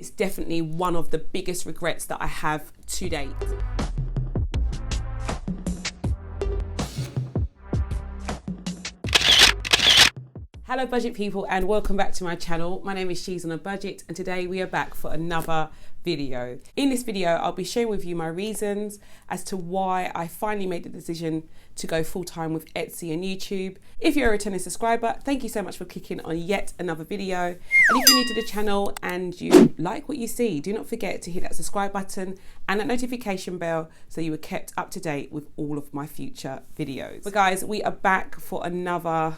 It's definitely one of the biggest regrets that I have to date. Hello budget people and welcome back to my channel. My name is She's on a Budget and today we are back for another video. In this video I'll be sharing with you my reasons as to why I finally made the decision to go full-time with Etsy and YouTube. If you're a returning subscriber, thank you so much for clicking on yet another video. And if you're new to the channel and you like what you see, do not forget to hit that subscribe button and that notification bell so you are kept up to date with all of my future videos. But guys, we are back for another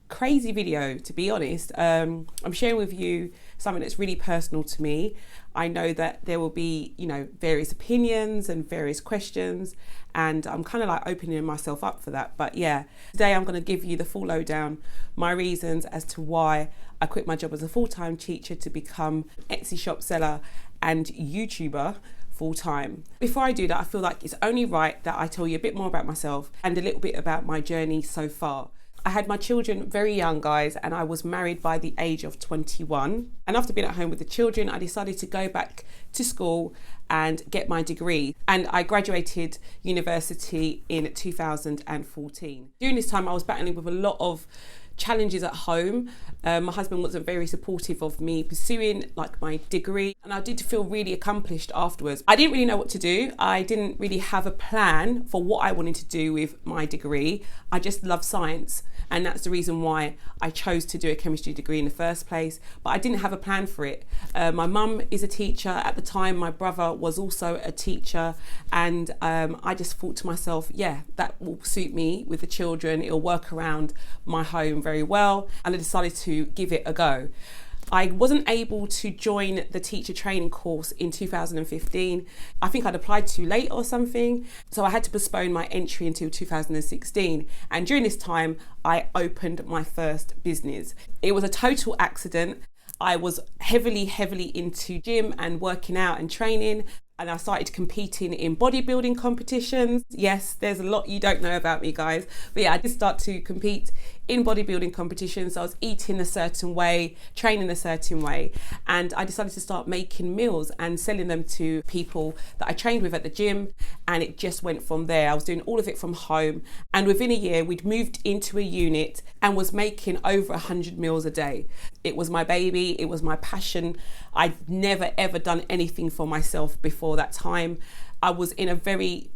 crazy video, to be honest. I'm sharing with you something that's really personal to me. I know that there will be, various opinions and various questions, and I'm kind of like opening myself up for that. But yeah, today I'm going to give you the full lowdown, my reasons as to why I quit my job as a full-time teacher to become Etsy shop seller and YouTuber full-time. Before I do that, I feel like it's only right that I tell you a bit more about myself and a little bit about my journey so far. I had my children very young, guys, and I was married by the age of 21. And after being at home with the children, I decided to go back to school and get my degree. And I graduated university in 2014. During this time, I was battling with a lot of challenges at home. My husband wasn't very supportive of me pursuing my degree, and I did feel really accomplished afterwards. I didn't really know what to do. I didn't really have a plan for what I wanted to do with my degree. I just love science, and that's the reason why I chose to do a chemistry degree in the first place, but I didn't have a plan for it. My mum is a teacher at the time, my brother was also a teacher, and I just thought to myself, yeah, that will suit me with the children, it'll work around my home very well, and I decided to give it a go. I wasn't able to join the teacher training course in 2015. I think I'd applied too late or something, so I had to postpone my entry until 2016. And during this time, I opened my first business. It was a total accident. I was heavily into gym and working out and training, and I started competing in bodybuilding competitions. Yes, there's a lot you don't know about me, guys. But yeah, I did start to compete in bodybuilding competitions. I was eating a certain way, training a certain way, and I decided to start making meals and selling them to people that I trained with at the gym, and it just went from there. I was doing all of it from home, and within a year we'd moved into a unit and was making over 100 meals a day. It was my baby, it was my passion. I'd never ever done anything for myself before that time. I was in a very,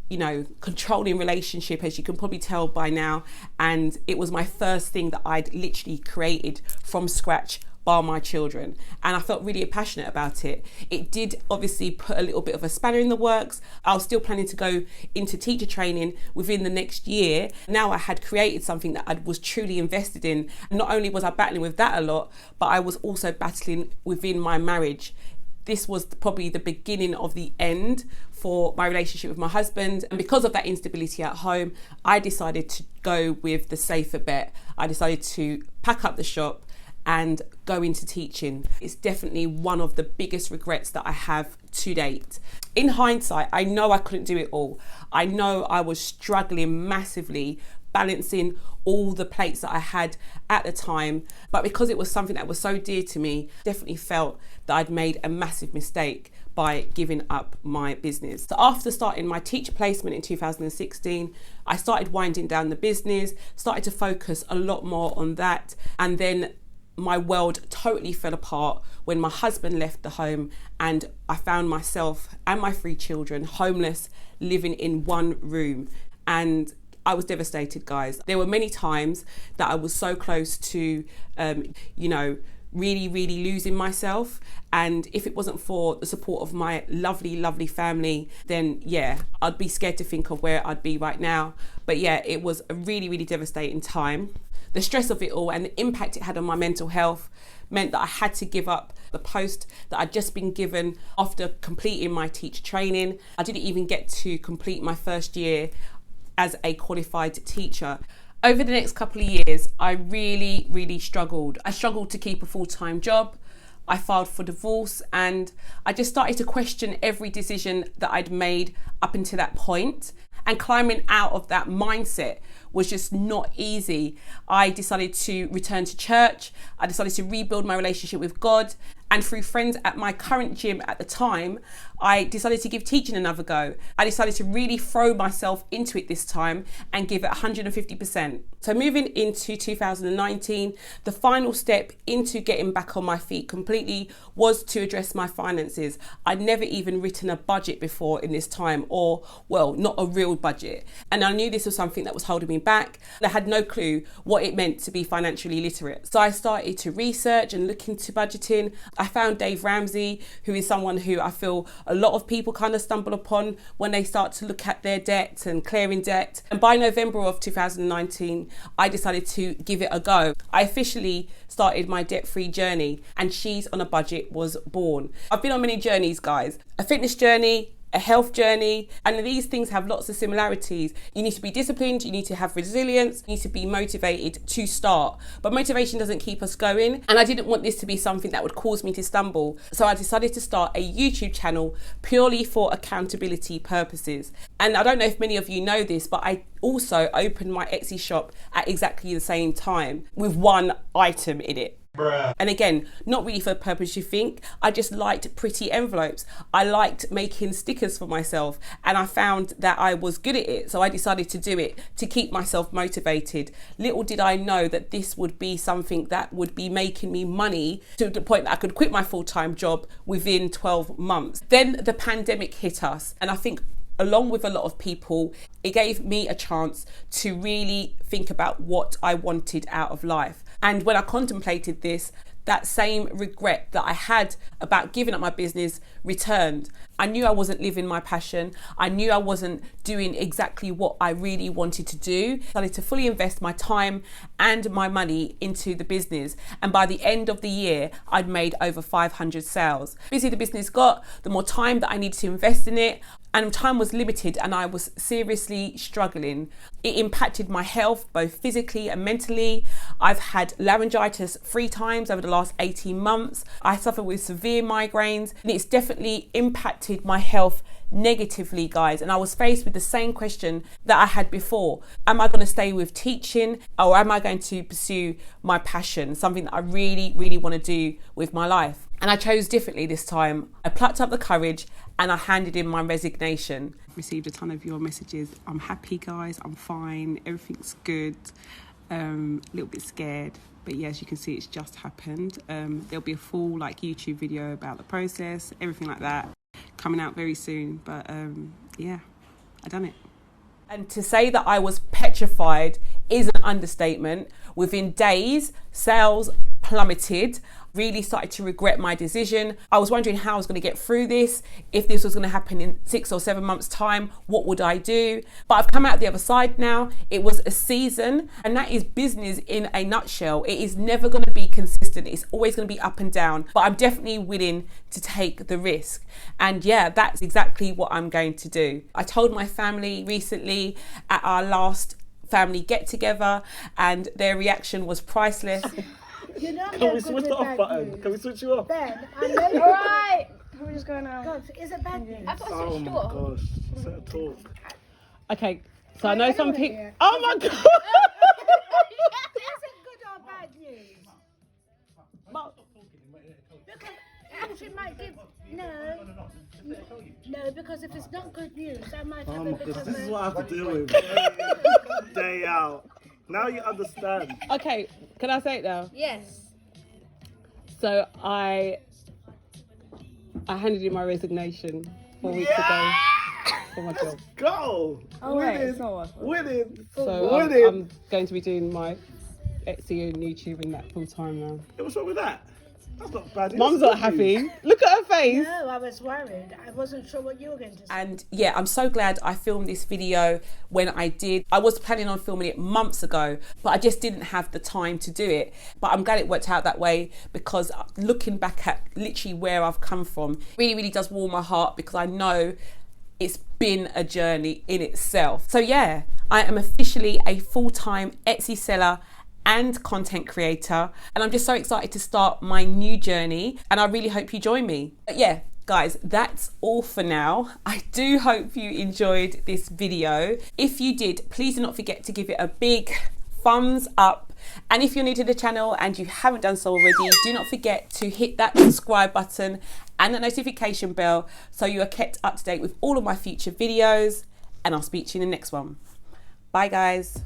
controlling relationship, as you can probably tell by now. And it was my first thing that I'd literally created from scratch, bar my children. And I felt really passionate about it. It did obviously put a little bit of a spanner in the works. I was still planning to go into teacher training within the next year. Now I had created something that I was truly invested in. Not only was I battling with that a lot, but I was also battling within my marriage. This was probably the beginning of the end for my relationship with my husband. And because of that instability at home, I decided to go with the safer bet. I decided to pack up the shop and go into teaching. It's definitely one of the biggest regrets that I have to date. In hindsight, I know I couldn't do it all. I know I was struggling massively, balancing all the plates that I had at the time, but because it was something that was so dear to me, definitely felt that I'd made a massive mistake by giving up my business. So after starting my teacher placement in 2016, I started winding down the business, started to focus a lot more on that, and then my world totally fell apart when my husband left the home and I found myself and my 3 children homeless, living in one room. And I was devastated, guys. There were many times that I was so close to, really losing myself. And if it wasn't for the support of my lovely family, then yeah, I'd be scared to think of where I'd be right now. But yeah, it was a really devastating time. The stress of it all and the impact it had on my mental health meant that I had to give up the post that I'd just been given after completing my teacher training. I didn't even get to complete my first year as a qualified teacher. Over the next couple of years, I really struggled. I struggled to keep a full-time job. I filed for divorce, and I just started to question every decision that I'd made up until that point. And climbing out of that mindset was just not easy. I decided to return to church. I decided to rebuild my relationship with God. And through friends at my current gym at the time, I decided to give teaching another go. I decided to really throw myself into it this time and give it 150%. So moving into 2019, the final step into getting back on my feet completely was to address my finances. I'd never even written a budget before in this time, or, well, not a real budget. And I knew this was something that was holding me back. I had no clue what it meant to be financially literate. So I started to research and look into budgeting. I found Dave Ramsey, who is someone who I feel a lot of people kind of stumble upon when they start to look at their debt and clearing debt. And by November of 2019, I decided to give it a go. I officially started my debt-free journey, and She's on a Budget was born. I've been on many journeys, guys. A fitness journey, a health journey, and these things have lots of similarities. You need to be disciplined, you need to have resilience, you need to be motivated to start. But motivation doesn't keep us going, and I didn't want this to be something that would cause me to stumble. So I decided to start a YouTube channel purely for accountability purposes. And I don't know if many of you know this, but I also opened my Etsy shop at exactly the same time with one item in it. And again, not really for the purpose you think. I just liked pretty envelopes. I liked making stickers for myself, and I found that I was good at it. So I decided to do it to keep myself motivated. Little did I know that this would be something that would be making me money to the point that I could quit my full-time job within 12 months. Then the pandemic hit us, and I think along with a lot of people, it gave me a chance to really think about what I wanted out of life. And when I contemplated this, that same regret that I had about giving up my business returned. I knew I wasn't living my passion. I knew I wasn't doing exactly what I really wanted to do. I started to fully invest my time and my money into the business. And by the end of the year, I'd made over 500 sales. The busier the business got, the more time that I needed to invest in it. And time was limited, and I was seriously struggling. It impacted my health, both physically and mentally. I've had laryngitis 3 times over the last 18 months. I suffer with severe migraines, and it's definitely impacted my health negatively, guys. And I was faced with the same question that I had before. Am I going to stay with teaching, or am I going to pursue my passion, something that I really, really want to do with my life? And I chose differently this time. I plucked up the courage and I handed in my resignation. Received a ton of your messages. I'm happy, guys. I'm fine. Everything's good. A little bit scared, but yeah, as you can see, it's just happened. There'll be a full YouTube video about the process, everything like that, coming out very soon. But yeah, I done it. And to say that I was petrified is an understatement. Within days, sales plummeted. Really started to regret my decision. I was wondering how I was going to get through this. If this was going to happen in 6 or 7 months' time, what would I do? But I've come out the other side now. It was a season, and that is business in a nutshell. It is never going to be consistent. It's always going to be up and down, but I'm definitely willing to take the risk. And yeah, that's exactly what I'm going to do. I told my family recently at our last family get together, and their reaction was priceless. Can we switch the off button? News. Can we switch you off? Ben, I know you. Alright, we're just going out. God, is it bad news? I thought I Oh switched my off. gosh, is that a talk? Okay, so I know some people. Hear. Oh my god! Is it good or bad news? Because it might give no, because if it's not good news, I might have Oh a my bit gosh, of this is a... what I have to deal with day out. Now you understand. Okay, can I say it now? Yes. So I handed in my resignation 4 weeks ago for my job. Go! Oh, wait, it's not worth it. Winning! So I'm going to be doing my Etsy and YouTube and that full time now. Hey, what's wrong with that? That's not bad. Mum's not happy. Look at her face. No, I was worried. I wasn't sure what you were going to say. And yeah, I'm so glad I filmed this video when I did. I was planning on filming it months ago, but I just didn't have the time to do it. But I'm glad it worked out that way, because looking back at literally where I've come from really, really does warm my heart, because I know it's been a journey in itself. So yeah, I am officially a full-time Etsy seller and content creator, and I'm just so excited to start my new journey, and I really hope you join me. But yeah, Guys, that's all for now. I do hope you enjoyed this video. If you did, please do not forget to give it a big thumbs up. And if you're new to the channel and you haven't done so already, do not forget to hit that subscribe button and the notification bell so you are kept up to date with all of my future videos. And I'll speak to you in the next one. Bye guys.